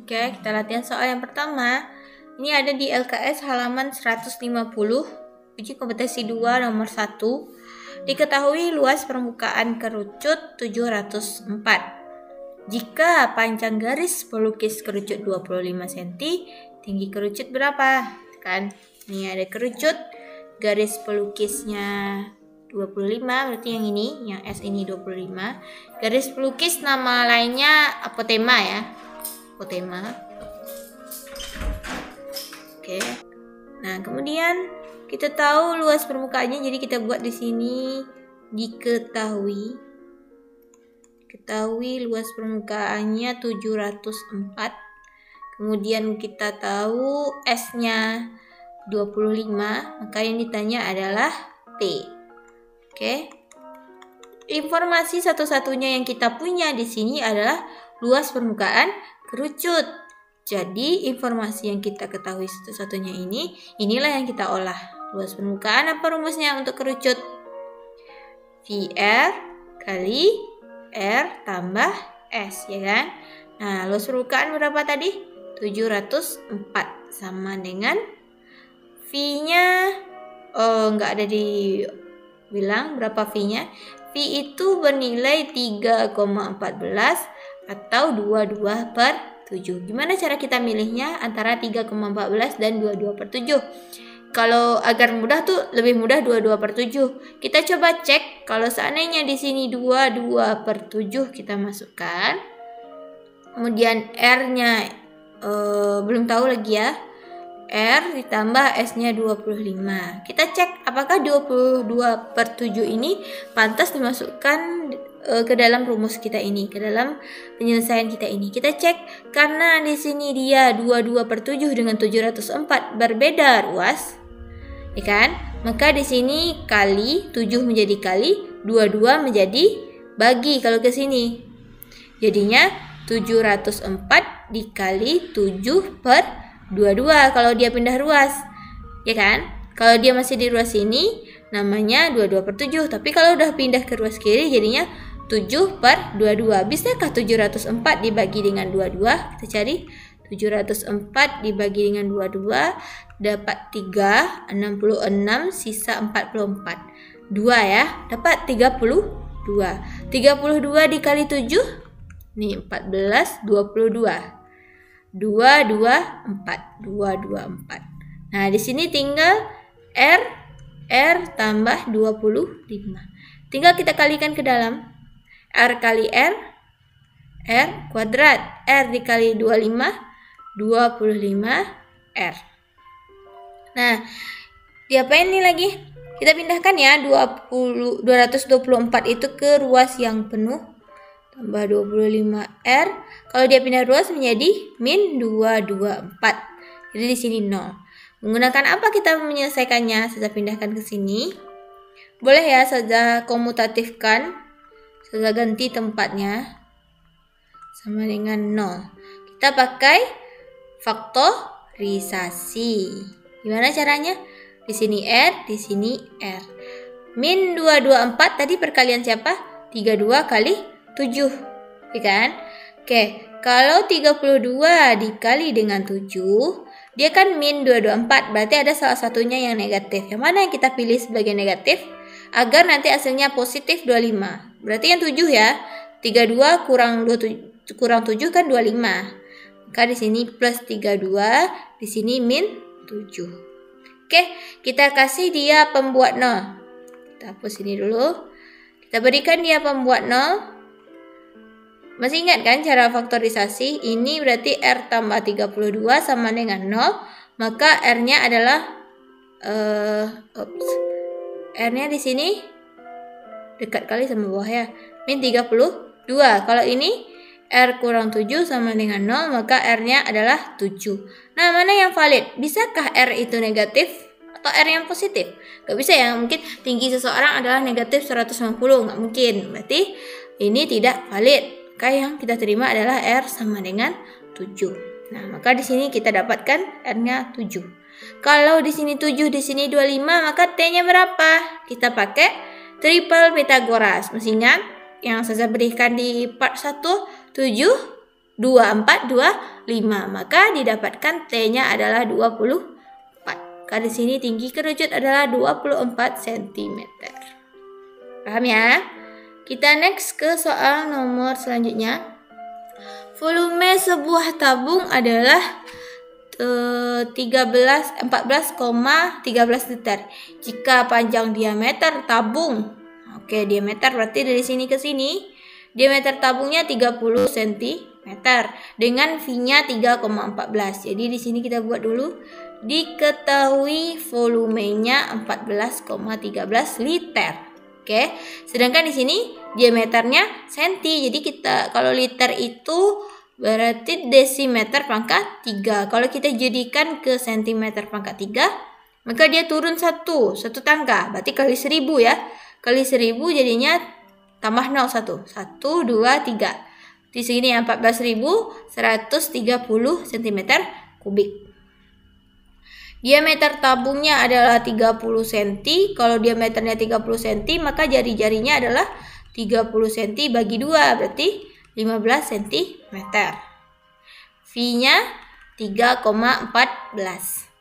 Oke, kita latihan soal yang pertama. Ini ada di LKS halaman 150, uji kompetensi 2 nomor 1. Diketahui luas permukaan kerucut 704. Jika panjang garis pelukis kerucut 25 cm, tinggi kerucut berapa? Kan ini ada kerucut, garis pelukisnya 25, berarti yang ini, yang S ini 25. Garis pelukis nama lainnya apotema ya. Apotema. Oke. Nah, kemudian kita tahu luas permukaannya, jadi kita buat di sini diketahui luas permukaannya 704. Kemudian kita tahu S-nya 25, maka yang ditanya adalah P. Oke. Informasi satu-satunya yang kita punya di sini adalah luas permukaan kerucut. Jadi informasi yang kita ketahui satu-satunya inilah yang kita olah. Luas permukaan apa rumusnya untuk kerucut? VR kali R tambah S, ya kan? Nah, luas permukaan berapa tadi? 704 sama dengan V-nya nggak ada dibilang berapa V-nya. V itu bernilai 3,14 atau 22/7. Gimana cara kita milihnya antara 3,14 dan 22/7? Kalau agar mudah tuh lebih mudah 22/7. Kita coba cek kalau seandainya di sini 22/7 kita masukkan. Kemudian R-nya belum tahu lagi ya. R ditambah S-nya 25. Kita cek apakah 22/7 ini pantas dimasukkan ke dalam rumus kita ini, ke dalam penyelesaian kita ini. Kita cek karena di sini dia 22/7 dengan 704 berbeda ruas, ya kan? Maka di sini kali 7 menjadi kali, 22 menjadi bagi kalau ke sini. Jadinya 704 dikali 7/22 kalau dia pindah ruas, ya kan? Kalau dia masih di ruas ini namanya 22/7, tapi kalau udah pindah ke ruas kiri jadinya 7/22. Bisakah 704 dibagi dengan 22? Kita cari 704 dibagi dengan 22 dapat 3, 66 sisa 44. 2 ya, dapat 32. 32 dikali 7 nih 14, 22. 224. Nah, di sini tinggal R tambah 25. Tinggal kita kalikan ke dalam. R kali R kuadrat. R dikali 25 R. Nah, diapain nih lagi? Kita pindahkan ya 224 itu ke ruas yang penuh. Tambah 25R. Kalau dia pindah ruas menjadi min 224. Jadi di sini 0. Menggunakan apa kita menyelesaikannya? Saya pindahkan ke sini. Boleh ya saja komutatifkan. Saya ganti tempatnya. Sama dengan 0. Kita pakai faktorisasi. Gimana caranya? Di sini R, di sini R. Min 224 tadi perkalian siapa? 32 kali 7, ya kan? Oke, kalau 32 dikali dengan 7, dia kan min 224, berarti ada salah satunya yang negatif. Yang mana yang kita pilih sebagai negatif? Agar nanti hasilnya positif 25. Berarti yang 7 ya. 32 kurang 7 kan 25. Maka di sini plus 32, di sini min 7. Oke, kita kasih dia pembuat 0. Kita hapus ini dulu. Kita berikan dia pembuat 0. Masih ingat kan cara faktorisasi? Ini berarti R tambah 32 sama dengan 0. Maka R-nya adalah R-nya di sini dekat kali sama bawah ya. Min 32. Kalau ini R kurang 7 sama dengan 0, maka R-nya adalah 7. Nah, mana yang valid? Bisakah R itu negatif atau R yang positif? Gak bisa ya, mungkin tinggi seseorang adalah negatif 190, gak mungkin. Berarti ini tidak valid. Maka yang kita terima adalah R sama dengan 7. Nah, maka di sini kita dapatkan R-nya 7. Kalau di sini 7, di sini 25, maka T-nya berapa? Kita pakai triple Pythagoras. Masih ingat yang saya berikan di part 1, 7 2425. Maka didapatkan T-nya adalah 24. Karena di sini tinggi kerucut adalah 24 cm. Paham ya? Kita next ke soal nomor selanjutnya. Volume sebuah tabung adalah 14,13 liter. Jika panjang diameter tabung, oke, diameter berarti dari sini ke sini, diameter tabungnya 30 cm dengan V-nya 3,14. Jadi di sini kita buat dulu, diketahui volumenya 14,13 liter. Oke, sedangkan di sini diameternya senti. Jadi kita kalau liter itu berarti desimeter pangkat 3. Kalau kita jadikan ke sentimeter pangkat 3, maka dia turun satu tangga. Berarti kali 1000 ya. Kali 1000 jadinya tambah 0 1. 1, 2, 3. Di sini 14.130 cm kubik. Diameter tabungnya adalah 30 cm. Kalau diameternya 30 cm, maka jari-jarinya adalah 30 cm bagi 2, berarti 15 cm. V-nya 3,14.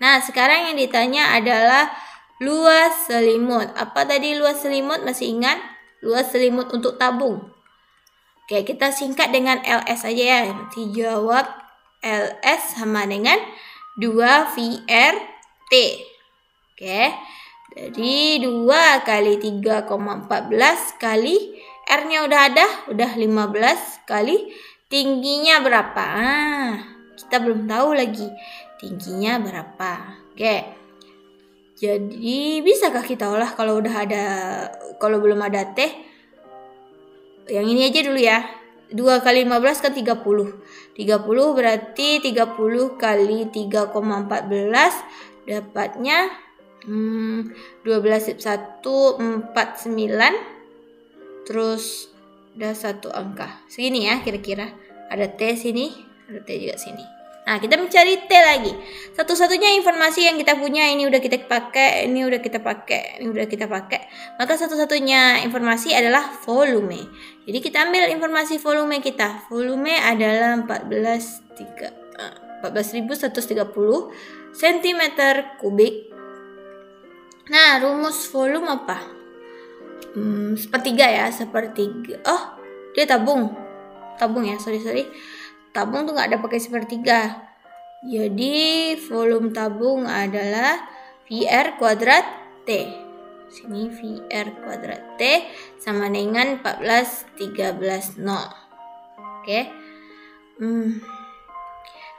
Nah, sekarang yang ditanya adalah luas selimut. Apa tadi luas selimut? Masih ingat? Luas selimut untuk tabung. Oke, kita singkat dengan LS aja ya. Nanti jawab LS sama dengan 2VRT. Oke. Jadi 2 kali 3,14 kali R-nya udah ada, udah 15 kali tingginya berapa? Kita belum tahu lagi tingginya berapa. Oke. Jadi bisakah kita olah kalau udah ada, kalau belum ada T? Yang ini aja dulu ya. 2 kali 15 kan 30. 30 berarti 30 kali 3,14 dapatnya 12 1 49. Terus udah satu angka. Segini ya kira-kira. Ada T sini, ada T juga sini. Nah, kita mencari T lagi. Satu-satunya informasi yang kita punya ini udah kita pakai, ini udah kita pakai, ini udah kita pakai. Maka satu-satunya informasi adalah volume. Jadi kita ambil informasi volume kita. Volume adalah 14.130 cm kubik. Nah, rumus volume apa? Sepertiga ya, sepertiga. Oh, dia tabung ya, sorry. Tabung tuh nggak ada pakai sepertiga. Jadi volume tabung adalah VR kuadrat T. Sini VR kuadrat T sama dengan 14,13 0. Oke.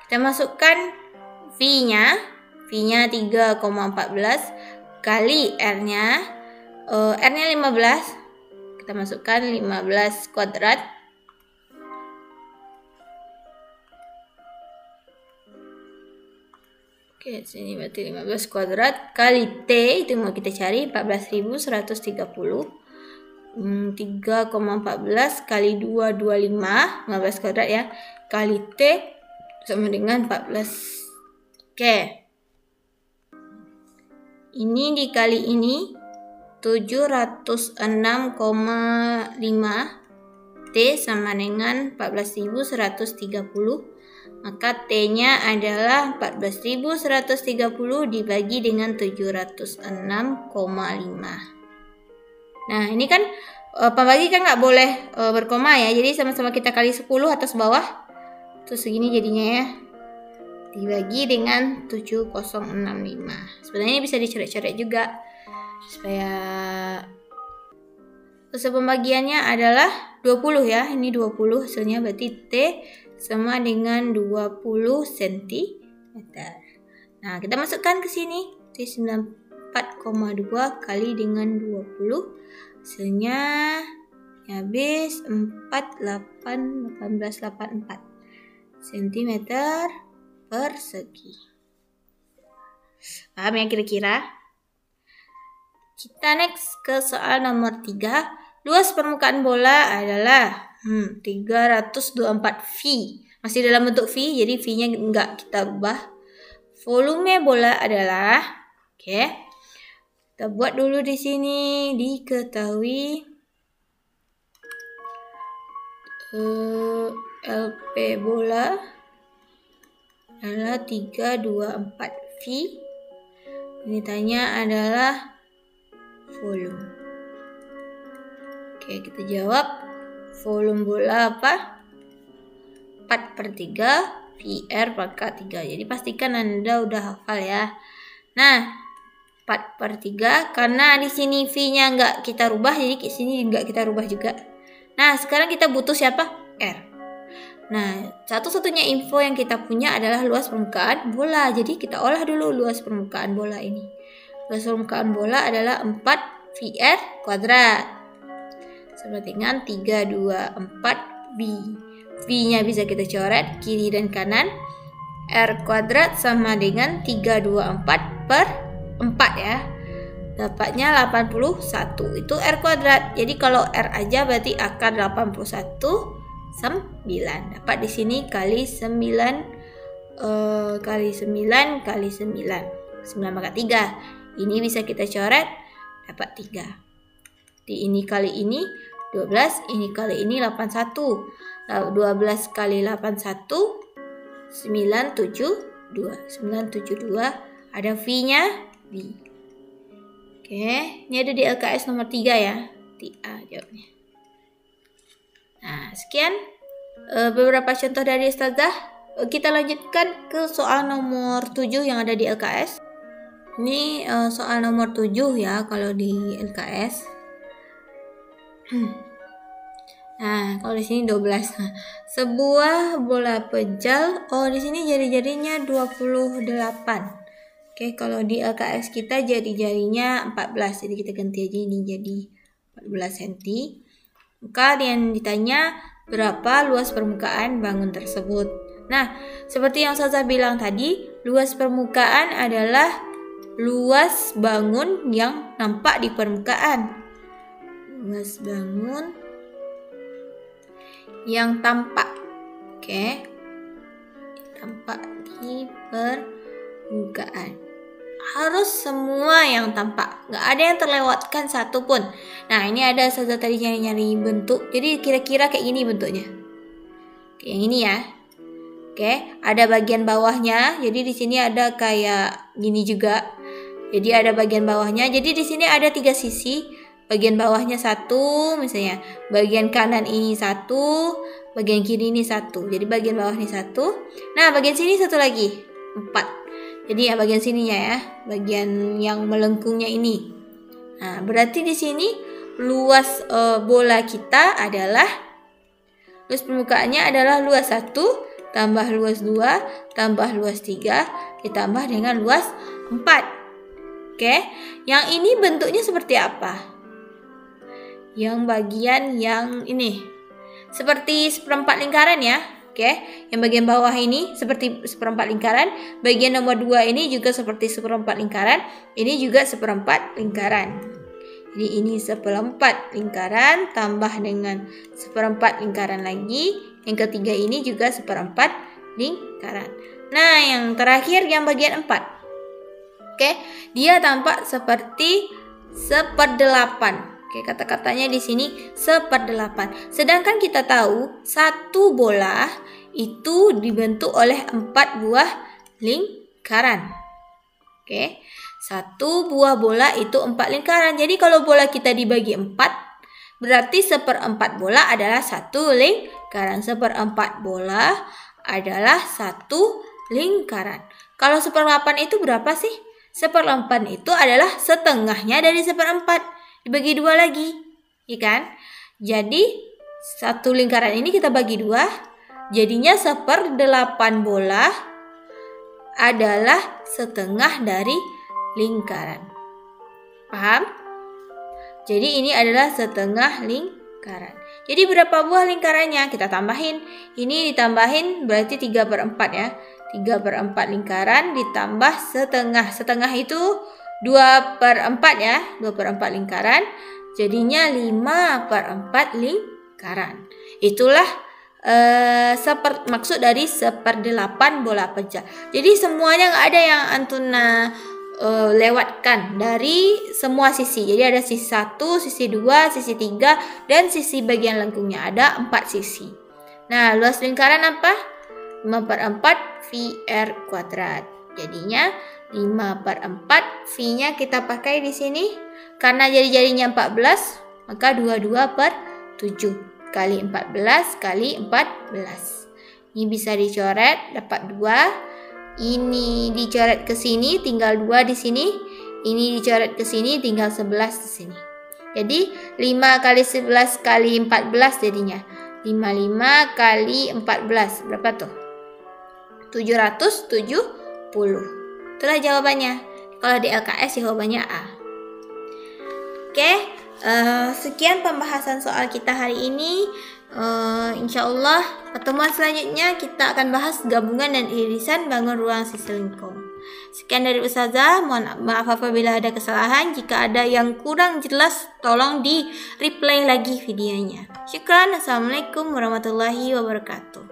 Kita masukkan V-nya 3,14 kali R-nya. R-nya 15. Kita masukkan 15 kuadrat. Oke, sini berarti 15 kuadrat kali T, itu mau kita cari 14.130. 3,14 kali 2, 25, 15 kuadrat ya, kali T sama dengan 14. Oke. Ini dikali ini 706,5 T sama dengan 14.130. Maka T-nya adalah 14.130 dibagi dengan 706,5. Nah, ini kan pembagi kan nggak boleh berkoma ya. Jadi sama-sama kita kali 10 atas bawah. Terus segini jadinya ya. Dibagi dengan 7065. Sebenarnya ini bisa dicoret-coret juga. Supaya hasil pembagiannya adalah 20 ya. Ini 20 hasilnya, berarti T sama dengan 20 cm. Nah, kita masukkan ke sini. T 94,2 kali dengan 20. Hasilnya habis 1884 cm persegi. Paham ya kira-kira? Kita next ke soal nomor 3. Luas permukaan bola adalah 324 V. Masih dalam bentuk V, jadi V-nya enggak kita ubah. Volume bola adalah, oke. Kita buat dulu di sini, diketahui LP bola adalah 3, 2, 4. V ini tanya adalah volume. Oke, kita jawab volume bola apa? 4/3 VR pangkat 3. Jadi pastikan Anda udah hafal ya. Nah, 4/3 karena di sini V-nya nggak kita rubah, jadi di sini nggak kita rubah juga. Nah, sekarang kita butuh siapa? R. Nah, satu-satunya info yang kita punya adalah luas permukaan bola. Jadi kita olah dulu luas permukaan bola ini. Luas permukaan bola adalah 4 VR kuadrat. Sama dengan 3, 2, 4 B. V-nya bisa kita coret kiri dan kanan. R kuadrat sama dengan 3, 2, 4 per 4 ya. Dapatnya 81. Itu R kuadrat. Jadi kalau R aja berarti akar 81 9. Dapat di sini kali 9 kali 9 kali 9. 9 pangkat 3. Ini bisa kita coret dapat 3. Di ini kali ini 12, ini kali ini 81. 12 kali 81 972. 972 ada V-nya V. Oke, ini ada di LKS nomor 3 ya. Di A jawabnya. Nah, sekian beberapa contoh dari Ustazah. Kita lanjutkan ke soal nomor 7 yang ada di LKS. Ini soal nomor 7 ya kalau di LKS. Nah, kalau di sini 12. Sebuah bola pejal. Oh, di sini jari-jarinya 28. Oke, kalau di LKS kita jari-jarinya 14. Jadi kita ganti aja ini jadi 14 cm. Maka yang ditanya berapa luas permukaan bangun tersebut. Nah, seperti yang Ustazah bilang tadi, luas permukaan adalah luas bangun yang nampak di permukaan. Luas bangun yang tampak. Oke. Tampak di permukaan. Harus semua yang tampak. Nggak ada yang terlewatkan satu pun. Nah, ini ada Ustazah tadi nyari bentuk. Jadi kira-kira kayak gini bentuknya. Kayak yang ini ya. Oke, ada bagian bawahnya. Jadi di sini ada kayak gini juga. Jadi ada bagian bawahnya. Jadi di sini ada 3 sisi. Bagian bawahnya 1 misalnya, bagian kanan ini 1, bagian kiri ini 1. Jadi bagian bawah ini 1. Nah, bagian sini 1 lagi, 4. Jadi ya bagian sininya ya, bagian yang melengkungnya ini. Nah, berarti di sini luas bola kita adalah luas permukaannya adalah luas 1 tambah luas 2 tambah luas 3 ditambah dengan luas 4. Oke, yang ini bentuknya seperti apa? Yang bagian yang ini seperti seperempat lingkaran ya. Oke, yang bagian bawah ini seperti seperempat lingkaran. Bagian nomor 2 ini juga seperti seperempat lingkaran. Ini juga seperempat lingkaran. Jadi ini seperempat lingkaran tambah dengan seperempat lingkaran lagi. Yang ketiga ini juga seperempat lingkaran. Nah, yang terakhir yang bagian 4. Oke, dia tampak seperti 1/8. Oke, kata-katanya di sini 1/8. Sedangkan kita tahu satu bola itu dibentuk oleh 4 buah lingkaran. Oke, satu buah bola itu 4 lingkaran. Jadi kalau bola kita dibagi 4, berarti 1/4 bola adalah 1 lingkaran. 1/4 bola adalah 1 lingkaran. Kalau 1/8 itu berapa sih? 1/8 itu adalah setengahnya dari 1/4. Dibagi 2 lagi, ya kan? Jadi satu lingkaran ini kita bagi 2, jadinya 1/8 bola adalah setengah dari lingkaran. Paham? Jadi ini adalah setengah lingkaran. Jadi berapa buah lingkarannya? Kita tambahin. Ini ditambahin berarti 3/4 ya. 3/4 lingkaran ditambah setengah. Setengah itu 2/4 ya, 2/4 lingkaran, jadinya 5/4 lingkaran. Itulah maksud dari 1/8 bola pejal. Jadi semuanya nggak ada yang Antuna lewatkan dari semua sisi. Jadi ada sisi 1, sisi 2, sisi 3, dan sisi bagian lengkungnya ada 4 sisi. Nah, luas lingkaran apa? 5/4 VR kuadrat. Jadinya 5/4 V-nya kita pakai di sini. Karena jari-jarinya 14, maka 22/7 kali 14 kali 14. Ini bisa dicoret, dapat 2. Ini dicoret ke sini, tinggal 2 di sini. Ini dicoret ke sini, tinggal 11 di sini. Jadi 5 kali 11 kali 14 jadinya. 55 kali 14. Berapa tuh? 770. Itulah jawabannya. Kalau di LKS jawabannya A. Oke, sekian pembahasan soal kita hari ini. Insya Allah pertemuan selanjutnya kita akan bahas gabungan dan irisan bangun ruang sisi lengkung. Sekian dari Ustazah, mohon maaf apabila ada kesalahan. Jika ada yang kurang jelas, tolong di replay lagi videonya. Syukran. Assalamualaikum warahmatullahi wabarakatuh.